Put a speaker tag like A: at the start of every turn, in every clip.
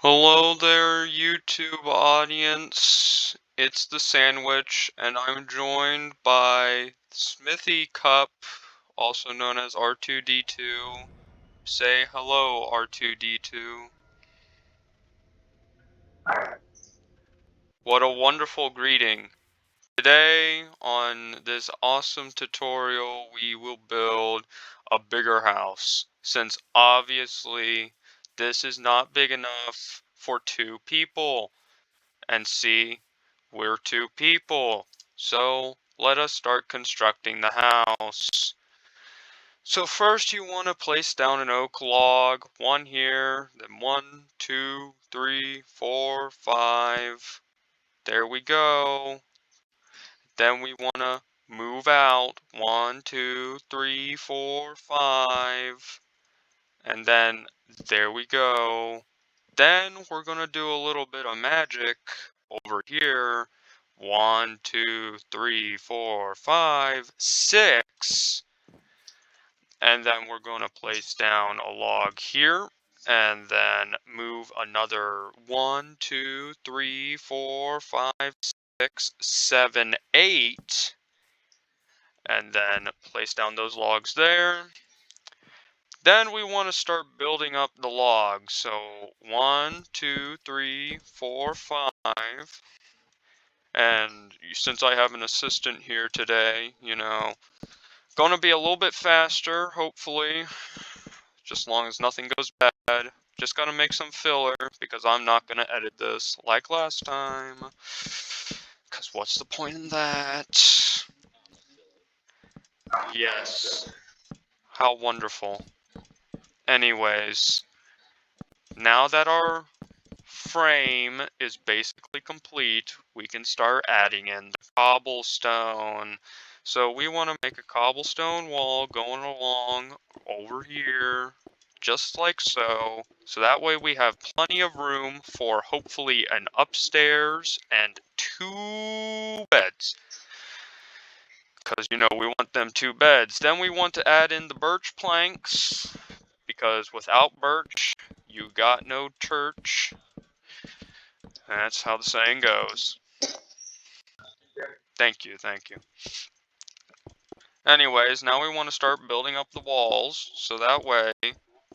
A: Hello there, YouTube audience. It's the Sandwich, and I'm joined by Smithy Cup, also known as R2D2. Say hello, R2D2. What a wonderful greeting. Today, on this awesome tutorial, we will build a bigger house, since obviously this is not big enough for two people. And see, we're two people. So let us start constructing the house. So first you want to place down an oak log, one here, then 1, 2, 3, 4, 5. There we go. Then we want to move out, 1, 2, 3, 4, 5. And then there we go. Then we're going to do a little bit of magic over here. 1, 2, 3, 4, 5, 6. And then we're going to place down a log here. And then move another 1, 2, 3, 4, 5, 6, 7, 8. And then place down those logs there. Then we want to start building up the logs. So 1, 2, 3, 4, 5. And since I have an assistant here today, gonna be a little bit faster, hopefully. Just as long as nothing goes bad. Just gotta make some filler because I'm not gonna edit this like last time. Because what's the point in that? Yes. How wonderful. Anyways, now that our frame is basically complete, we can start adding in the cobblestone. So we want to make a cobblestone wall going along over here, just like so. So that way we have plenty of room for hopefully an upstairs and 2 beds. Because, we want them 2 beds. Then we want to add in the birch planks, because without birch, you got no church. That's how the saying goes. Thank you, thank you. Anyways, now we want to start building up the walls, so that way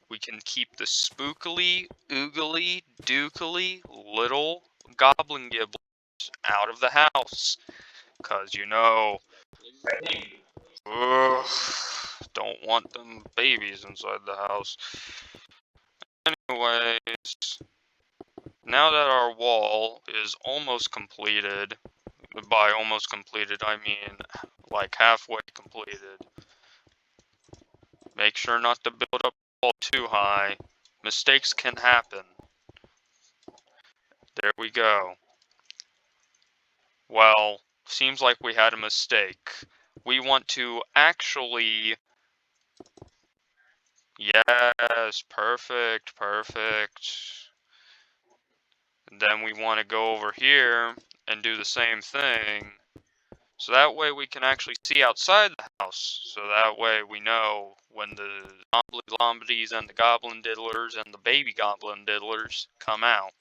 A: we can keep the spookily, oogly, dookily little goblin gibblers out of the house. Cause ugh, don't want them babies inside the house. Anyways, now that our wall is almost completed, by almost completed, I mean like halfway completed. Make sure not to build up the wall too high. Mistakes can happen. There we go. Well, seems like we had a mistake. We want to actually... Yes, perfect, perfect. And then we want to go over here and do the same thing. So that way we can actually see outside the house. So that way we know when the zombie-lombities and the goblin diddlers and the baby goblin diddlers come out.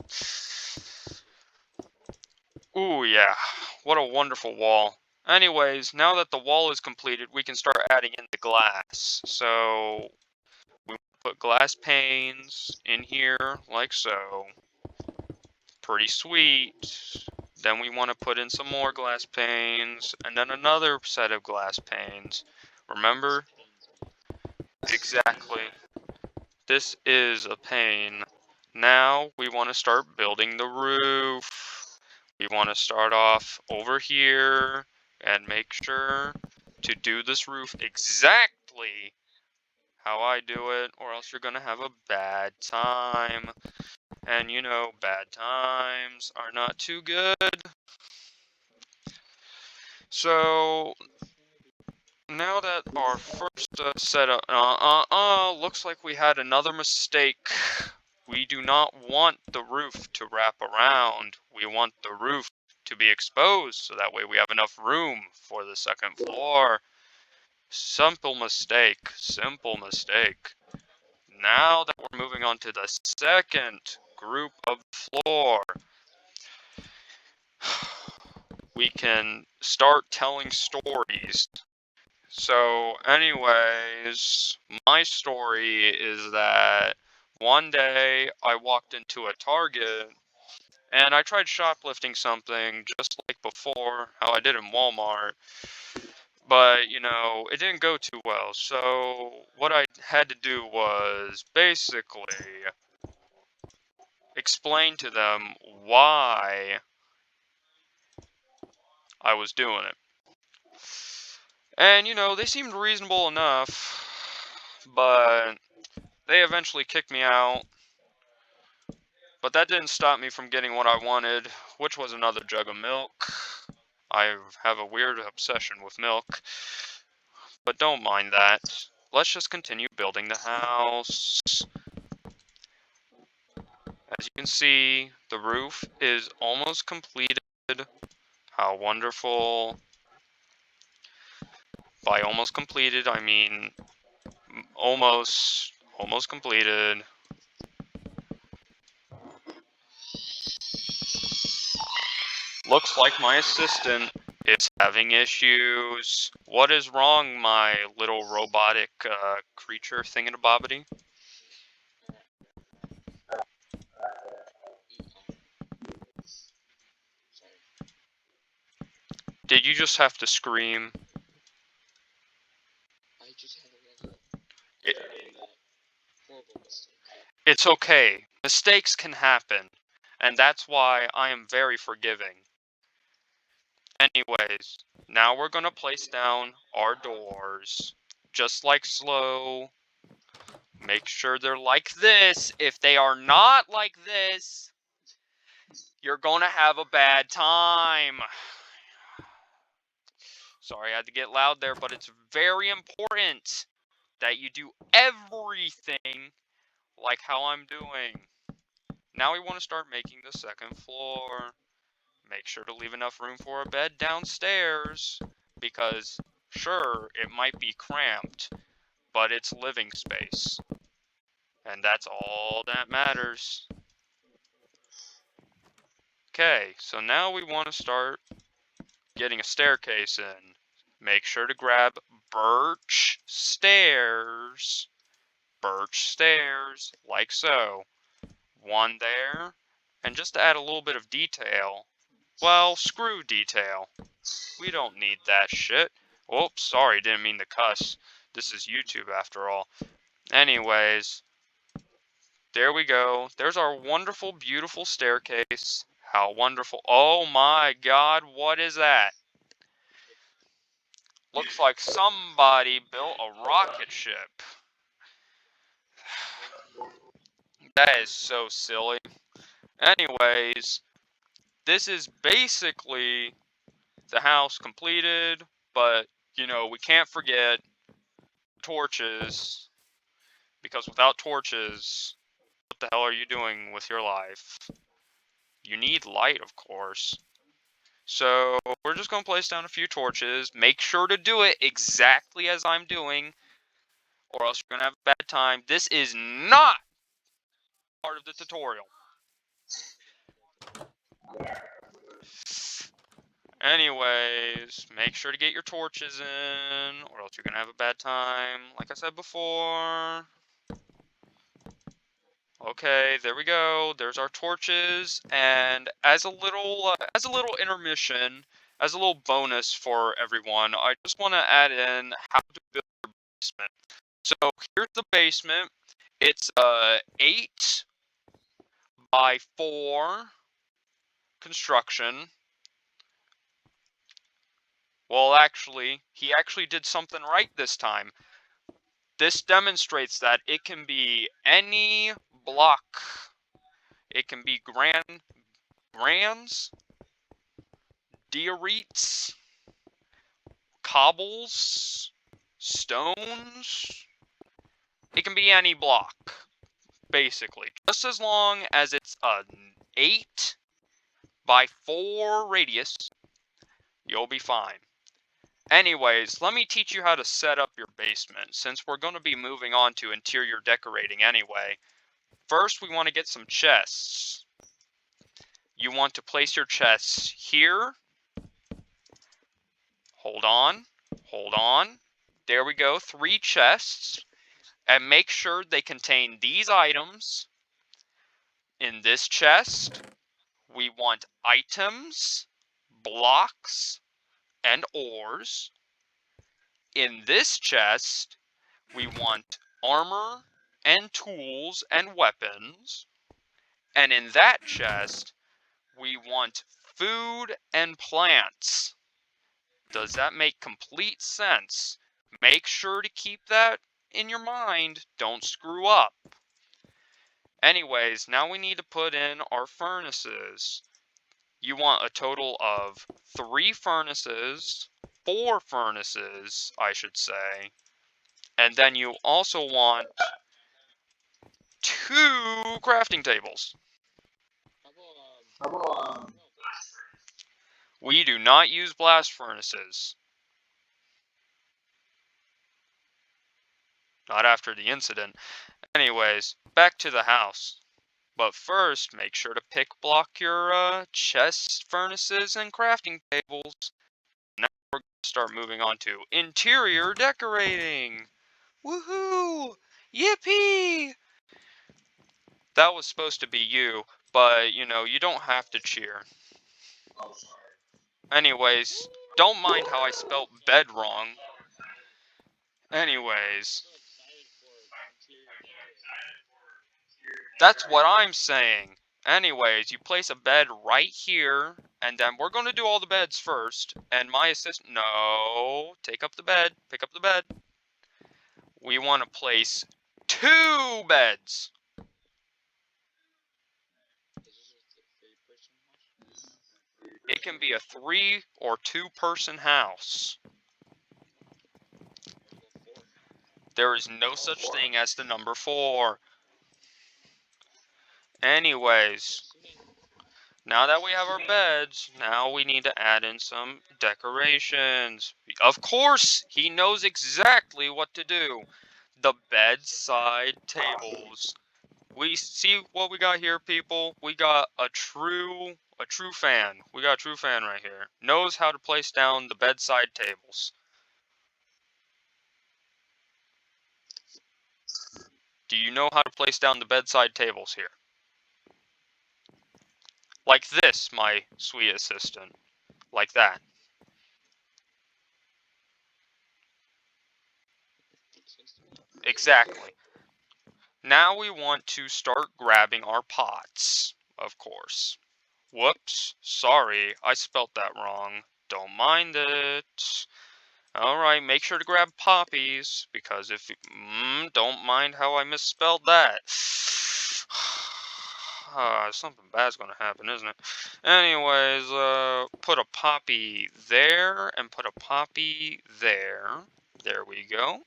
A: Ooh, yeah. What a wonderful wall. Anyways, now that the wall is completed, we can start adding in the glass. So we put glass panes in here like so. Pretty sweet. Then we want to put in some more glass panes, and then another set of glass panes. Remember? Exactly. This is a pane. Now we want to start building the roof. We want to start off over here and make sure to do this roof exactly how I do it, or else you're going to have a bad time. And bad times are not too good. So now that our first setup, looks like we had another mistake. We do not want the roof to wrap around. We want the roof to be exposed, so that way we have enough room for the second floor. Simple mistake, simple mistake. Now that we're moving on to the second group of floor. We can start telling stories. So anyways, my story is that one day I walked into a Target and I tried shoplifting something just like before, how I did in Walmart. But, you know, it didn't go too well. So what I had to do was basically explain to them why I was doing it. And, you know, they seemed reasonable enough, but they eventually kicked me out. But that didn't stop me from getting what I wanted, which was another jug of milk. I have a weird obsession with milk, but don't mind that. Let's just continue building the house. As you can see, the roof is almost completed. How wonderful. By almost completed, I mean almost completed. Looks like my assistant is having issues. What is wrong, my little robotic creature thingamabobbity? Did you just have to scream? It, it's okay. Mistakes can happen. And that's why I am very forgiving. Anyways, now we're gonna place down our doors. Just like slow. Make sure they're like this. If they are not like this, you're gonna have a bad time. Sorry I had to get loud there, but it's very important that you do everything like how I'm doing. Now we want to start making the second floor. Make sure to leave enough room for a bed downstairs, because sure, it might be cramped, but it's living space. And that's all that matters. Okay, so now we want to start getting a staircase in. Make sure to grab birch stairs, like so. One there, and just to add a little bit of detail, well, screw detail. We don't need that shit. Oops, sorry, didn't mean to cuss. This is YouTube after all. Anyways, there we go. There's our wonderful, beautiful staircase. How wonderful. Oh my god, what is that? Looks like somebody built a rocket ship. That is so silly. Anyways, this is basically the house completed, but, you know, we can't forget torches, because without torches, what the hell are you doing with your life? You need light, of course. So, we're just going to place down a few torches. Make sure to do it exactly as I'm doing, or else you're going to have a bad time. This is not part of the tutorial. Anyways, make sure to get your torches in, or else you're going to have a bad time, like I said before. Okay, there we go. There's our torches, and as a little intermission, as a little bonus for everyone, I just want to add in how to build your basement. So here's the basement. It's 8 by 4 construction. Well, actually, he actually did something right this time. This demonstrates that it can be any block. It can be grands, diorites, cobbles, stones. It can be any block, basically. Just as long as it's an 8 by 4 radius, you'll be fine. Anyways, let me teach you how to set up your basement, since we're going to be moving on to interior decorating anyway. First, we want to get some chests. You want to place your chests here. Hold on. Hold on. There we go. 3 chests. And make sure they contain these items. In this chest, we want items, blocks, and ores. In this chest, we want armor and tools and weapons. And in that chest, we want food and plants. Does that make complete sense? Make sure to keep that in your mind. Don't screw up. Anyways, now we need to put in our furnaces. You want a total of 3 furnaces, 4 furnaces, I should say. And then you also want 2 crafting tables. We do not use blast furnaces. Not after the incident. Anyways, back to the house. But first, make sure to block your chest furnaces and crafting tables. Now we're going to start moving on to interior decorating. Woohoo! Yippee! That was supposed to be you, but you know, you don't have to cheer. Anyways, don't mind how I spelt bed wrong. Anyways, that's what I'm saying. Anyways, you place a bed right here, and then we're going to do all the beds first, and my assistant... No, take up the bed, pick up the bed. We want to place 2 beds. It can be a 3 or 2 person house. There is no such thing as the number 4. Anyways, now that we have our beds, now we need to add in some decorations. Of course, he knows exactly what to do. The bedside tables. We see what we got here, people. We got a true fan. We got a true fan right here. Knows how to place down the bedside tables. Do you know how to place down the bedside tables here? Like this, my sweet assistant. Like that. Exactly. Now we want to start grabbing our pots, of course. Whoops, sorry, I spelt that wrong. Don't mind it. Alright, make sure to grab poppies, because if you... don't mind how I misspelled that. Something bad's gonna happen, isn't it? Anyways, put a poppy there, and put a poppy there. There we go.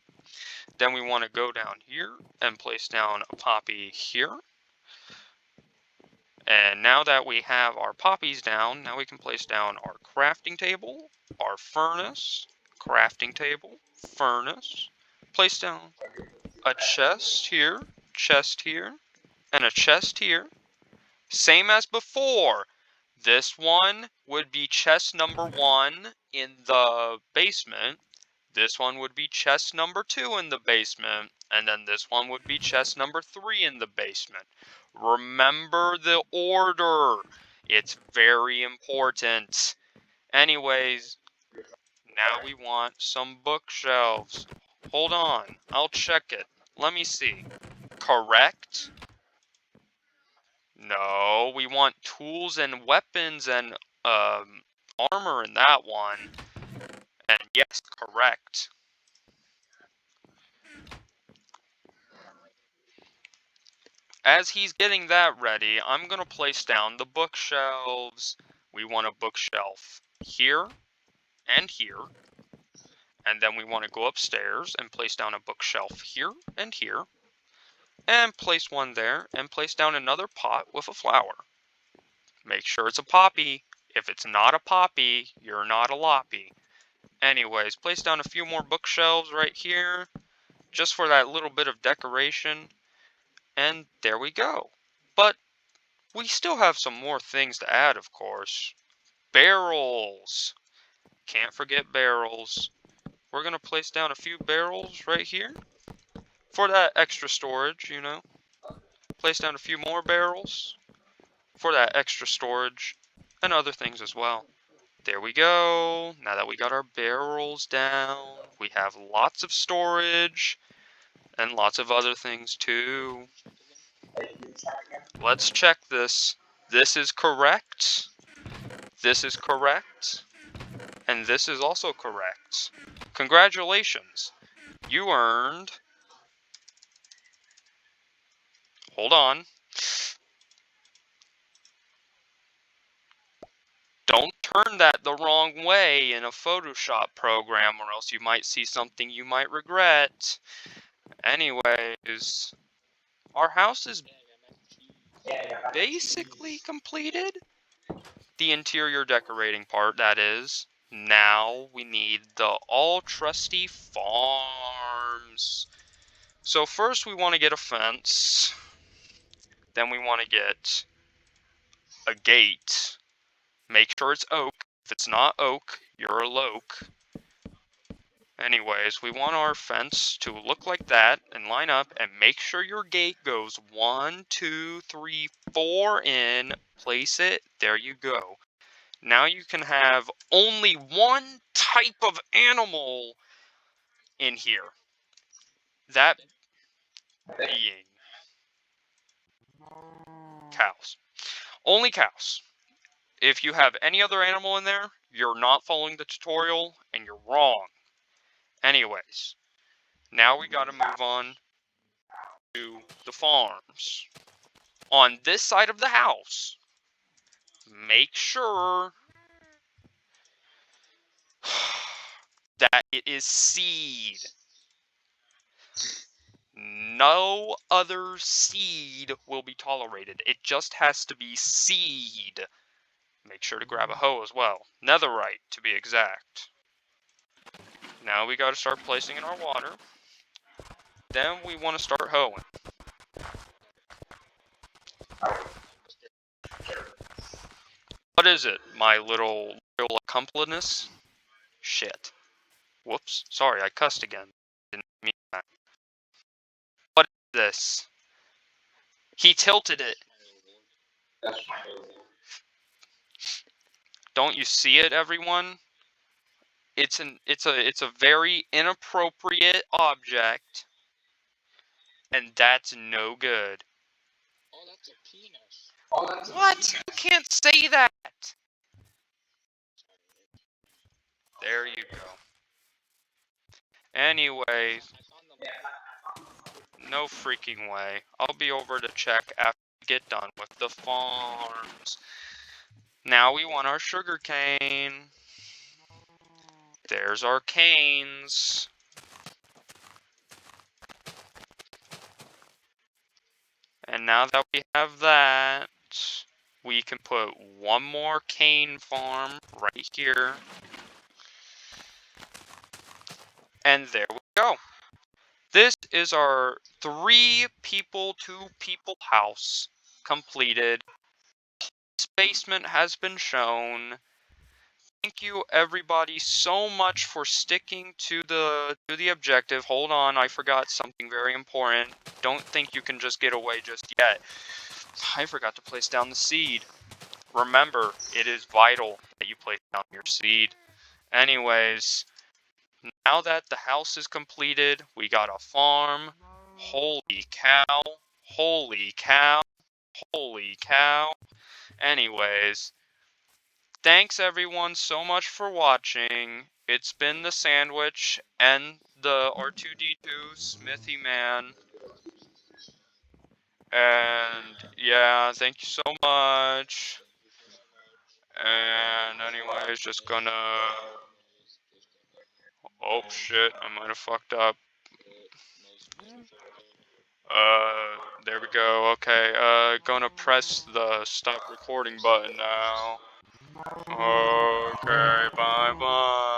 A: Then we want to go down here and place down a poppy here. And now that we have our poppies down, now we can place down our crafting table, our furnace, crafting table, furnace. Place down a chest here, and a chest here. Same as before. This one would be chest number 1 in the basement. This one would be chest number 2 in the basement, and then this one would be chest number 3 in the basement. Remember the order. It's very important. Anyways, now we want some bookshelves. Hold on, I'll check it. Let me see. Correct? No, we want tools and weapons and armor in that one. And yes, correct. As he's getting that ready, I'm going to place down the bookshelves. We want a bookshelf here and here. And then we want to go upstairs and place down a bookshelf here and here. And place one there and place down another pot with a flower. Make sure it's a poppy. If it's not a poppy, you're not a loppy. Anyways, place down a few more bookshelves right here. Just for that little bit of decoration. And there we go. But we still have some more things to add, of course. Barrels. Can't forget barrels. We're going to place down a few barrels right here for that extra storage, you know. Place down a few more barrels for that extra storage and other things as well. There we go. Now that we got our barrels down, we have lots of storage and lots of other things too. Let's check this. This is correct. This is correct. And this is also correct. Congratulations. You earned... Hold on. Don't turn that the wrong way in a Photoshop program, or else you might see something you might regret. Anyways, our house is basically completed. The interior decorating part, that is. Now we need the all-trusty farms. So first we want to get a fence. Then we want to get a gate. Make sure it's oak. If it's not oak, you're a loke. Anyways, we want our fence to look like that and line up, and make sure your gate goes 1, 2, 3, 4 in. Place it. There you go. Now you can have only one type of animal in here. That being cows. Only cows. If you have any other animal in there, you're not following the tutorial and you're wrong. Anyways, now we gotta move on to the farms. On this side of the house, make sure that it is seed. No other seed will be tolerated. It just has to be seed. Make sure to grab a hoe as well. Netherite, to be exact. Now we gotta start placing in our water. Then we want to start hoeing. What is it, my little accomplice? Shit. Whoops. Sorry, I cussed again. Didn't mean that. What is this? He tilted it. Don't you see it, everyone? It's a very inappropriate object, and that's no good.
B: Oh, that's a penis.
A: What? You can't say that. There you go. Anyways, no freaking way. I'll be over to check after we get done with the farms. Now we want our sugar cane. There's our canes. And now that we have that, we can put one more cane farm right here. And there we go. This is our 3 people, 2 people house completed. This basement has been shown. Thank you everybody so much for sticking to the objective. Hold on, I forgot something very important. Don't think you can just get away just yet. I forgot to place down the seed. Remember, it is vital that you place down your seed. Anyways, now that the house is completed, we got a farm. Holy cow. Holy cow. Holy cow. Anyways, thanks everyone so much for watching. It's been the Sandwich and the R2D2 Smithy Man. And yeah, thank you so much. And anyways, just gonna... Oh shit, I might have fucked up. There we go. Okay, gonna press the stop recording button now. Okay, bye bye.